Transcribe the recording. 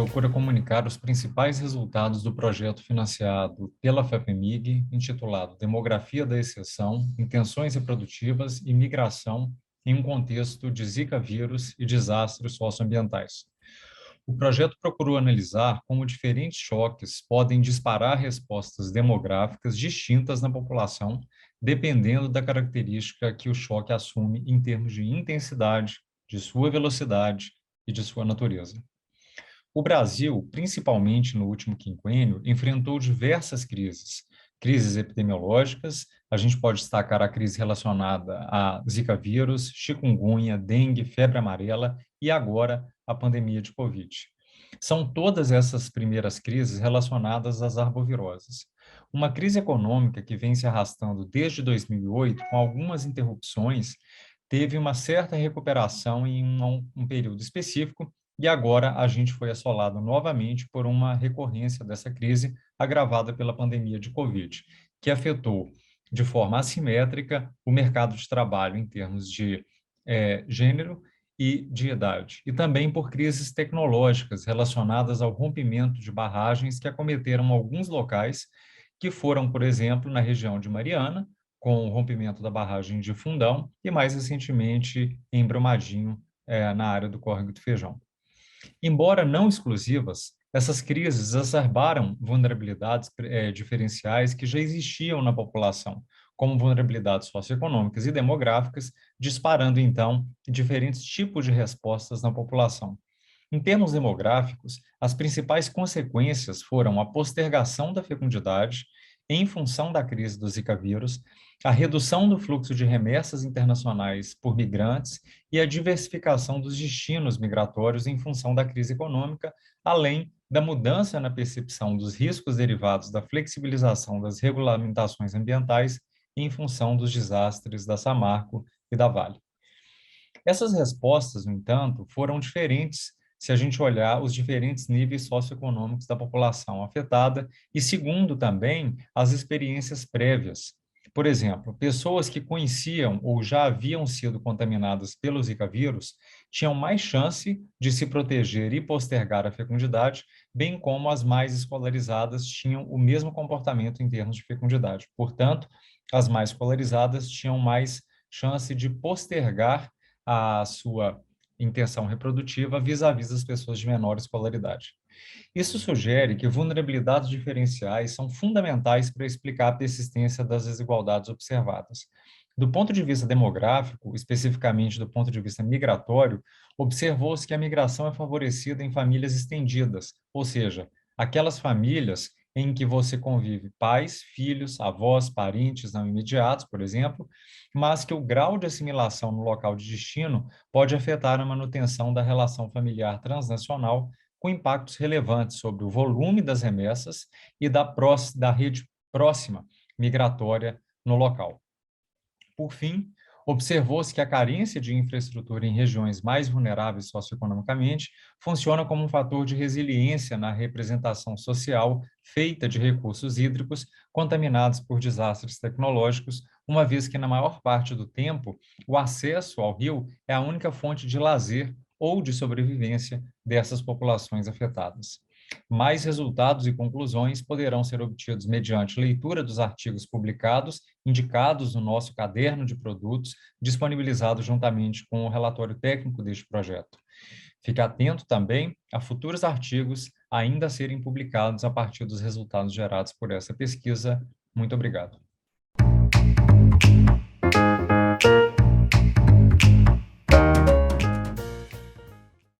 procura comunicar os principais resultados do projeto financiado pela FEPEMIG, intitulado Demografia da Exceção, Intenções Reprodutivas e Migração em um Contexto de Zika vírus e Desastres Socioambientais. O projeto procurou analisar como diferentes choques podem disparar respostas demográficas distintas na população, dependendo da característica que o choque assume em termos de intensidade, de sua velocidade e de sua natureza. O Brasil, principalmente no último quinquênio, enfrentou diversas crises. Crises epidemiológicas, a gente pode destacar a crise relacionada a Zika vírus, chikungunya, dengue, febre amarela e agora a pandemia de Covid. São todas essas primeiras crises relacionadas às arboviroses. Uma crise econômica que vem se arrastando desde 2008, com algumas interrupções, teve uma certa recuperação em um período específico, e agora a gente foi assolado novamente por uma recorrência dessa crise agravada pela pandemia de Covid, que afetou de forma assimétrica o mercado de trabalho em termos de gênero e de idade, e também por crises tecnológicas relacionadas ao rompimento de barragens que acometeram alguns locais, que foram, por exemplo, na região de Mariana, com o rompimento da barragem de Fundão, e mais recentemente em Brumadinho, na área do Córrego do Feijão. Embora não exclusivas, essas crises exacerbaram vulnerabilidades diferenciais que já existiam na população, como vulnerabilidades socioeconômicas e demográficas, disparando, então, diferentes tipos de respostas na população. Em termos demográficos, as principais consequências foram a postergação da fecundidade, em função da crise do Zika vírus, a redução do fluxo de remessas internacionais por migrantes e a diversificação dos destinos migratórios em função da crise econômica, além da mudança na percepção dos riscos derivados da flexibilização das regulamentações ambientais em função dos desastres da Samarco e da Vale. Essas respostas, no entanto, foram diferentes se a gente olhar os diferentes níveis socioeconômicos da população afetada e segundo também as experiências prévias. Por exemplo, pessoas que conheciam ou já haviam sido contaminadas pelo Zika vírus tinham mais chance de se proteger e postergar a fecundidade, bem como as mais escolarizadas tinham o mesmo comportamento em termos de fecundidade. Portanto, as mais escolarizadas tinham mais chance de postergar a sua intenção reprodutiva vis-à-vis das pessoas de menor escolaridade. Isso sugere que vulnerabilidades diferenciais são fundamentais para explicar a persistência das desigualdades observadas. Do ponto de vista demográfico, especificamente do ponto de vista migratório, observou-se que a migração é favorecida em famílias estendidas, ou seja, aquelas famílias em que você convive pais, filhos, avós, parentes não imediatos, por exemplo, mas que o grau de assimilação no local de destino pode afetar a manutenção da relação familiar transnacional, com impactos relevantes sobre o volume das remessas e da rede próxima migratória no local. Por fim, observou-se que a carência de infraestrutura em regiões mais vulneráveis socioeconomicamente funciona como um fator de resiliência na representação social feita de recursos hídricos contaminados por desastres tecnológicos, uma vez que, na maior parte do tempo, o acesso ao rio é a única fonte de lazer ou de sobrevivência dessas populações afetadas. Mais resultados e conclusões poderão ser obtidos mediante leitura dos artigos publicados, indicados no nosso caderno de produtos, disponibilizado juntamente com o relatório técnico deste projeto. Fique atento também a futuros artigos ainda a serem publicados a partir dos resultados gerados por essa pesquisa. Muito obrigado.